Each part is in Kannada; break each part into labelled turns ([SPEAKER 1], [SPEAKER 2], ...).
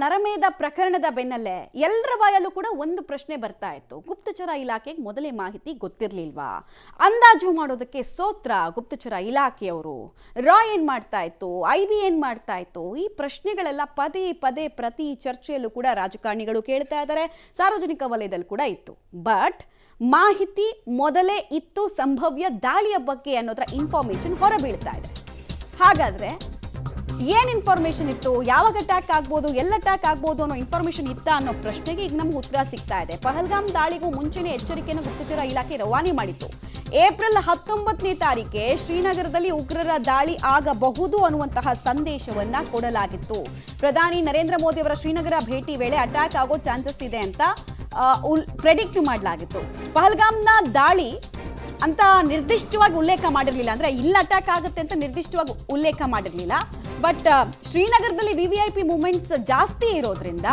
[SPEAKER 1] ನರಮೇಧ ಪ್ರಕರಣದ ಬೆನ್ನಲ್ಲೇ ಎಲ್ಲರ ಬಾಯಲ್ಲೂ ಕೂಡ ಒಂದು ಪ್ರಶ್ನೆ ಬರ್ತಾ ಇತ್ತು. ಗುಪ್ತಚರ ಇಲಾಖೆಗೆ ಮೊದಲೇ ಮಾಹಿತಿ ಗೊತ್ತಿರಲಿಲ್ವಾ? ಅಂದಾಜು ಮಾಡೋದಕ್ಕೆ ಸೋತ್ರ ಗುಪ್ತಚರ ಇಲಾಖೆಯವರು. ರಾ ಏನ್ ಮಾಡ್ತಾ ಇತ್ತು, IB ಏನ್ ಮಾಡ್ತಾ ಇತ್ತು? ಈ ಪ್ರಶ್ನೆಗಳೆಲ್ಲ ಪದೇ ಪದೇ ಪ್ರತಿ ಚರ್ಚೆಯಲ್ಲೂ ಕೂಡ ರಾಜಕಾರಣಿಗಳು ಕೇಳ್ತಾ ಇದ್ದಾರೆ, ಸಾರ್ವಜನಿಕ ವಲಯದಲ್ಲಿ ಕೂಡ ಇತ್ತು. ಬಟ್ ಮಾಹಿತಿ ಮೊದಲೇ ಇತ್ತು ಸಂಭವ್ಯ ದಾಳಿಯ ಬಗ್ಗೆ ಅನ್ನೋದರ ಇನ್ಫಾರ್ಮೇಶನ್ ಹೊರಬೀಳ್ತಾ ಇದೆ. ಹಾಗಾದ್ರೆ ಏನ್ ಇನ್ಫಾರ್ಮೇಶನ್ ಇತ್ತು, ಯಾವಾಗ ಅಟ್ಯಾಕ್ ಆಗ್ಬೋದು, ಎಲ್ಲ ಅಟ್ಯಾಕ್ ಆಗ್ಬೋದು ಅನ್ನೋ ಇನ್ಫಾರ್ಮೇಶನ್ ಇತ್ತ ಅನ್ನೋ ಪ್ರಶ್ನೆಗೆ ಈಗ ನಮ್ಗೆ ಉತ್ತರ ಸಿಗ್ತಾ ಇದೆ. ಪಹಲ್ಗಾಮ್ ದಾಳಿಗೂ ಮುಂಚೆನೇ ಎಚ್ಚರಿಕೆಯನ್ನು ಗುಪ್ತಚರ ಇಲಾಖೆ ರವಾನೆ ಮಾಡಿತ್ತು. ಏಪ್ರಿಲ್ 19ನೇ ತಾರೀಕೆ ಶ್ರೀನಗರದಲ್ಲಿ ಉಗ್ರರ ದಾಳಿ ಆಗಬಹುದು ಅನ್ನುವಂತಹ ಸಂದೇಶವನ್ನ ಕೊಡಲಾಗಿತ್ತು. ಪ್ರಧಾನಿ ನರೇಂದ್ರ ಮೋದಿ ಅವರ ಶ್ರೀನಗರ ಭೇಟಿ ವೇಳೆ ಅಟ್ಯಾಕ್ ಆಗೋ ಚಾನ್ಸಸ್ ಇದೆ ಅಂತ ಪ್ರೆಡಿಕ್ಟ್ ಮಾಡಲಾಗಿತ್ತು. ಪಹಲ್ಗಾಮ್ನ ದಾಳಿ ಅಂತ ನಿರ್ದಿಷ್ಟವಾಗಿ ಉಲ್ಲೇಖ ಮಾಡಿರಲಿಲ್ಲ, ಅಂದ್ರೆ ಇಲ್ಲಿ ಅಟ್ಯಾಕ್ ಆಗುತ್ತೆ ಅಂತ ನಿರ್ದಿಷ್ಟವಾಗಿ ಉಲ್ಲೇಖ ಮಾಡಿರಲಿಲ್ಲ. ಬಟ್ ಶ್ರೀನಗರದಲ್ಲಿ VVIP ಮೂವ್ಮೆಂಟ್ಸ್ ಜಾಸ್ತಿ ಇರೋದ್ರಿಂದ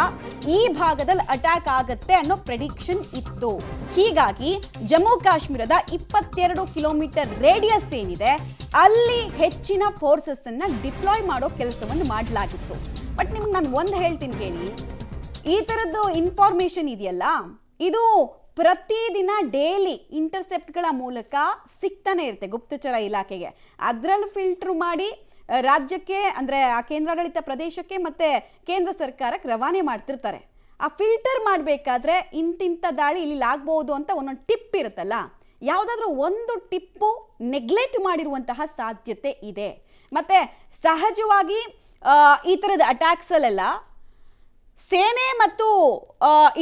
[SPEAKER 1] ಈ ಭಾಗದಲ್ಲಿ ಅಟ್ಯಾಕ್ ಆಗುತ್ತೆ ಅನ್ನೋ ಪ್ರೆಡಿಕ್ಷನ್ ಇತ್ತು. ಹೀಗಾಗಿ ಜಮ್ಮು ಕಾಶ್ಮೀರದ 22 ಕಿಲೋಮೀಟರ್ ರೇಡಿಯಸ್ ಏನಿದೆ ಅಲ್ಲಿ ಹೆಚ್ಚಿನ ಫೋರ್ಸಸ್ ಅನ್ನ ಡಿಪ್ಲಾಯ್ ಮಾಡೋ ಕೆಲಸವನ್ನು ಮಾಡಲಾಗಿತ್ತು. ಬಟ್ ನಿಮ್ಗೆ ನಾನು ಒಂದು ಹೇಳ್ತೀನಿ ಕೇಳಿ, ಈ ತರದ್ದು ಇನ್ಫಾರ್ಮೇಶನ್ ಇದೆಯಲ್ಲ, ಇದು ಪ್ರತಿದಿನ ಡೈಲಿ ಇಂಟರ್ಸೆಪ್ಟ್ಗಳ ಮೂಲಕ ಸಿಗ್ತಾನೆ ಇರುತ್ತೆ ಗುಪ್ತಚರ ಇಲಾಖೆಗೆ. ಅದರಲ್ಲಿ ಫಿಲ್ಟರ್ ಮಾಡಿ ರಾಜ್ಯಕ್ಕೆ, ಅಂದರೆ ಆ ಕೇಂದ್ರಾಡಳಿತ ಪ್ರದೇಶಕ್ಕೆ ಮತ್ತೆ ಕೇಂದ್ರ ಸರ್ಕಾರಕ್ಕೆ ರವಾನೆ ಮಾಡ್ತಿರ್ತಾರೆ. ಆ ಫಿಲ್ಟರ್ ಮಾಡಬೇಕಾದ್ರೆ ಇಂತಿಂಥ ದಾಳಿ ಇಲ್ಲಿ ಆಗ್ಬೋದು ಅಂತ ಒಂದೊಂದು ಟಿಪ್ ಇರುತ್ತಲ್ಲ, ಯಾವುದಾದ್ರೂ ಒಂದು ಟಿಪ್ಪು ನೆಗ್ಲೆಕ್ಟ್ ಮಾಡಿರುವಂತಹ ಸಾಧ್ಯತೆ ಇದೆ. ಮತ್ತೆ ಸಹಜವಾಗಿ ಈ ಥರದ ಅಟ್ಯಾಕ್ಸಲ್ಲೆಲ್ಲ ಸೇನೆ ಮತ್ತು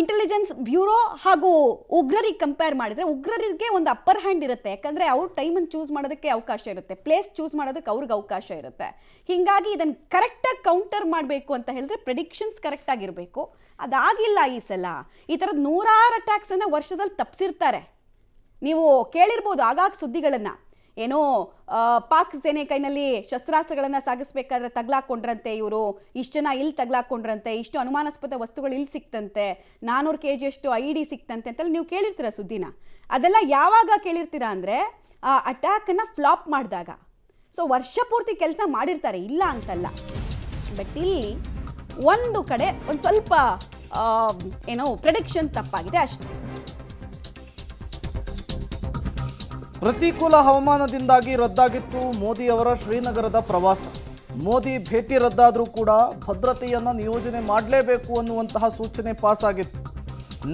[SPEAKER 1] ಇಂಟೆಲಿಜೆನ್ಸ್ ಬ್ಯೂರೋ ಹಾಗೂ ಉಗ್ರರಿಗೆ ಕಂಪೇರ್ ಮಾಡಿದ್ರೆ ಉಗ್ರರಿಗೆ ಒಂದು ಅಪ್ಪರ್ ಹ್ಯಾಂಡ್ ಇರುತ್ತೆ. ಯಾಕಂದರೆ ಅವ್ರ ಟೈಮನ್ನು ಚೂಸ್ ಮಾಡೋದಕ್ಕೆ ಅವಕಾಶ ಇರುತ್ತೆ, ಪ್ಲೇಸ್ ಚೂಸ್ ಮಾಡೋದಕ್ಕೆ ಅವ್ರಿಗೆ ಅವಕಾಶ ಇರುತ್ತೆ. ಹೀಗಾಗಿ ಇದನ್ನು ಕರೆಕ್ಟಾಗಿ ಕೌಂಟರ್ ಮಾಡಬೇಕು ಅಂತ ಹೇಳಿದ್ರೆ ಪ್ರೆಡಿಕ್ಷನ್ಸ್ ಕರೆಕ್ಟಾಗಿರಬೇಕು. ಅದಾಗಿಲ್ಲ ಈ ಸಲ. ಈ ಥರದ 100 ಅಟ್ಯಾಕ್ಸನ್ನು ವರ್ಷದಲ್ಲಿ ತಪ್ಪಿಸಿರ್ತಾರೆ. ನೀವು ಕೇಳಿರ್ಬೋದು ಆಗಾಗ ಸುದ್ದಿಗಳನ್ನು, ಏನೋ ಪಾಕ್ ಸೇನೆ ಕೈನಲ್ಲಿ ಶಸ್ತ್ರಾಸ್ತ್ರಗಳನ್ನು ಸಾಗಿಸ್ಬೇಕಾದ್ರೆ ತಗ್ಲಾಕೊಂಡ್ರಂತೆ, ಇವರು ಇಷ್ಟು ಜನ ಇಲ್ಲಿ ತಗ್ಲಾಕೊಂಡ್ರಂತೆ, ಇಷ್ಟು ಅನುಮಾನಾಸ್ಪದ ವಸ್ತುಗಳು ಇಲ್ಲಿ ಸಿಕ್ತಂತೆ, 400 kg ಅಷ್ಟು IED ಸಿಕ್ತಂತೆ ಅಂತೆಲ್ಲ ನೀವು ಕೇಳಿರ್ತೀರ ಸುದ್ದಿನ. ಅದೆಲ್ಲ ಯಾವಾಗ ಕೇಳಿರ್ತೀರಾ ಅಂದರೆ ಆ ಅಟ್ಯಾಕನ್ನು ಫ್ಲಾಪ್ ಮಾಡಿದಾಗ. ಸೊ ವರ್ಷ ಪೂರ್ತಿ ಕೆಲಸ ಮಾಡಿರ್ತಾರೆ, ಇಲ್ಲ ಅಂತಲ್ಲ. ಬಟ್ ಇಲ್ಲಿ ಒಂದು ಕಡೆ ಒಂದು ಸ್ವಲ್ಪ ಏನೋ ಪ್ರೆಡಿಕ್ಷನ್ ತಪ್ಪಾಗಿದೆ ಅಷ್ಟೇ.
[SPEAKER 2] ಪ್ರತಿಕೂಲ ಹವಾಮಾನದಿಂದಾಗಿ ರದ್ದಾಗಿತ್ತು ಮೋದಿ ಅವರ ಶ್ರೀನಗರದ ಪ್ರವಾಸ. ಮೋದಿ ಭೇಟಿ ರದ್ದಾದರೂ ಕೂಡ ಭದ್ರತೆಯನ್ನು ನಿಯೋಜನೆ ಮಾಡಲೇಬೇಕು ಅನ್ನುವಂತಹ ಸೂಚನೆ ಪಾಸ್ ಆಗಿತ್ತು.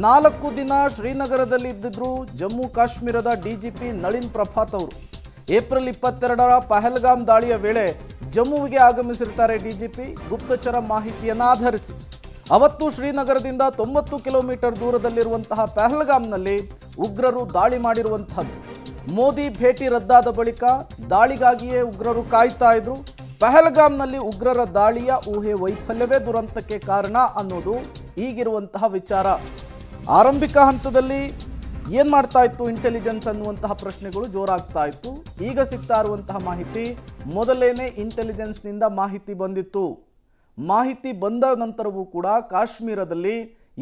[SPEAKER 2] 4 ದಿನ ಶ್ರೀನಗರದಲ್ಲಿ ಇದ್ದಿದ್ರು ಜಮ್ಮು ಕಾಶ್ಮೀರದ DGP ನಳಿನ್ ಪ್ರಭಾತ್ ಅವರು. ಏಪ್ರಿಲ್ 22ರ ಪಹಲ್ಗಾಮ್ ದಾಳಿಯ ವೇಳೆ ಜಮ್ಮುವಿಗೆ ಆಗಮಿಸಿರ್ತಾರೆ DGP ಗುಪ್ತಚರ ಮಾಹಿತಿಯನ್ನು ಆಧರಿಸಿ. ಅವತ್ತು ಶ್ರೀನಗರದಿಂದ 90 ಕಿಲೋಮೀಟರ್ ದೂರದಲ್ಲಿರುವಂತಹ ಪಹಲ್ಗಾಮ್ನಲ್ಲಿ ಉಗ್ರರು ದಾಳಿ ಮಾಡಿರುವಂಥದ್ದು. ಮೋದಿ ಭೇಟಿ ರದ್ದಾದ ಬಳಿಕ ದಾಳಿಗಾಗಿಯೇ ಉಗ್ರರು ಕಾಯ್ತಾ ಇದ್ರು. ಪಹಲ್ಗಾಮ್ನಲ್ಲಿ ಉಗ್ರರ ದಾಳಿಯ ಊಹೆ ವೈಫಲ್ಯವೇ ದುರಂತಕ್ಕೆ ಕಾರಣ ಅನ್ನೋದು ಈಗಿರುವಂತಹ ವಿಚಾರ. ಆರಂಭಿಕ ಹಂತದಲ್ಲಿ ಏನು ಮಾಡ್ತಾ ಇತ್ತು ಇಂಟೆಲಿಜೆನ್ಸ್ ಅನ್ನುವಂತಹ ಪ್ರಶ್ನೆಗಳು ಜೋರಾಗ್ತಾ ಇತ್ತು. ಈಗ ಸಿಗ್ತಾ ಇರುವಂತಹ ಮಾಹಿತಿ, ಮೊದಲೇನೆ ಇಂಟೆಲಿಜೆನ್ಸ್ನಿಂದ ಮಾಹಿತಿ ಬಂದಿತ್ತು. ಮಾಹಿತಿ ಬಂದ ನಂತರವೂ ಕೂಡ ಕಾಶ್ಮೀರದಲ್ಲಿ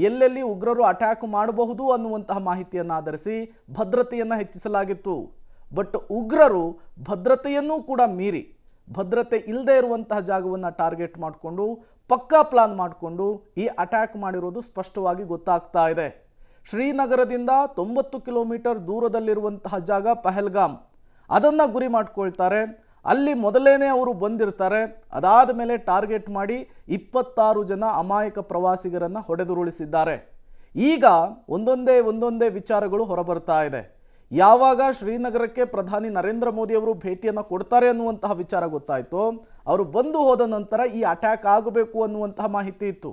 [SPEAKER 2] ಎಲ್ಲೆಲ್ಲಿ ಉಗ್ರರು ಅಟ್ಯಾಕ್ ಮಾಡಬಹುದು ಅನ್ನುವಂತಹ ಮಾಹಿತಿಯನ್ನು ಆಧರಿಸಿ ಭದ್ರತೆಯನ್ನು ಹೆಚ್ಚಿಸಲಾಗಿತ್ತು. ಬಟ್ ಉಗ್ರರು ಭದ್ರತೆಯನ್ನೂ ಕೂಡ ಮೀರಿ ಭದ್ರತೆ ಇಲ್ಲದೆ ಇರುವಂತಹ ಜಾಗವನ್ನು ಟಾರ್ಗೆಟ್ ಮಾಡಿಕೊಂಡು ಪಕ್ಕಾ ಪ್ಲಾನ್ ಮಾಡಿಕೊಂಡು ಈ ಅಟ್ಯಾಕ್ ಮಾಡಿರೋದು ಸ್ಪಷ್ಟವಾಗಿ ಗೊತ್ತಾಗ್ತಾ ಇದೆ. ಶ್ರೀನಗರದಿಂದ 90 ಕಿಲೋಮೀಟರ್ ದೂರದಲ್ಲಿರುವಂತಹ ಜಾಗ ಪಹಲ್ಗಾಮ್, ಅದನ್ನು ಗುರಿ ಮಾಡ್ಕೊಳ್ತಾರೆ. ಅಲ್ಲಿ ಮೊದಲೇನೆ ಅವರು ಬಂದಿರ್ತಾರೆ. ಅದಾದ ಮೇಲೆ ಟಾರ್ಗೆಟ್ ಮಾಡಿ 26 ಜನ ಅಮಾಯಕ ಪ್ರವಾಸಿಗರನ್ನು ಹೊಡೆದುರುಳಿಸಿದ್ದಾರೆ. ಈಗ ಒಂದೊಂದೇ ವಿಚಾರಗಳು ಹೊರಬರ್ತಾ ಇದೆ. ಯಾವಾಗ ಶ್ರೀನಗರಕ್ಕೆ ಪ್ರಧಾನಿ ನರೇಂದ್ರ ಮೋದಿ ಅವರು ಭೇಟಿಯನ್ನು ಕೊಡ್ತಾರೆ ಅನ್ನುವಂತಹ ವಿಚಾರ ಗೊತ್ತಾಯಿತು, ಅವರು ಬಂದು ಹೋದ ನಂತರ ಈ ಅಟ್ಯಾಕ್ ಆಗಬೇಕು ಅನ್ನುವಂತಹ ಮಾಹಿತಿ ಇತ್ತು.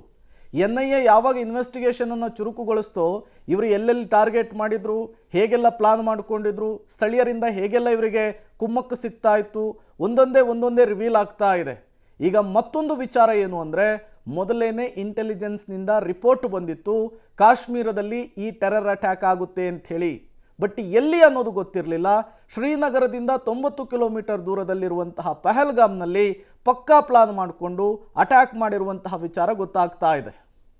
[SPEAKER 2] NIA ಯಾವಾಗ ಇನ್ವೆಸ್ಟಿಗೇಷನನ್ನು ಚುರುಕುಗೊಳಿಸ್ತೋ, ಇವರು ಎಲ್ಲೆಲ್ಲಿ ಟಾರ್ಗೆಟ್ ಮಾಡಿದ್ರು, ಹೇಗೆಲ್ಲ ಪ್ಲಾನ್ ಮಾಡಿಕೊಂಡಿದ್ರು, ಸ್ಥಳೀಯರಿಂದ ಹೇಗೆಲ್ಲ ಇವರಿಗೆ ಕುಮ್ಮಕ್ಕು ಸಿಗ್ತಾ ಇತ್ತು, ಒಂದೊಂದೇ ರಿವೀಲ್ ಆಗ್ತಾ ಇದೆ. ಈಗ ಮತ್ತೊಂದು ವಿಚಾರ ಏನು ಅಂದರೆ, ಮೊದಲೇನೆ ಇಂಟೆಲಿಜೆನ್ಸ್ನಿಂದ ರಿಪೋರ್ಟ್ ಬಂದಿತ್ತು ಕಾಶ್ಮೀರದಲ್ಲಿ ಈ ಟೆರರ್ ಅಟ್ಯಾಕ್ ಆಗುತ್ತೆ ಅಂಥೇಳಿ. ಬಟ್ ಎಲ್ಲಿ ಅನ್ನೋದು ಗೊತ್ತಿರಲಿಲ್ಲ. ಶ್ರೀನಗರದಿಂದ 90 ಕಿಲೋಮೀಟರ್ ದೂರದಲ್ಲಿರುವಂತಹ ಪಹಲ್ಗಾಮ್ನಲ್ಲಿ ಪಕ್ಕಾ ಪ್ಲಾನ್ ಮಾಡಿಕೊಂಡು ಅಟ್ಯಾಕ್ ಮಾಡಿರುವಂತಹ ವಿಚಾರ ಗೊತ್ತಾಗ್ತಾ ಇದೆ.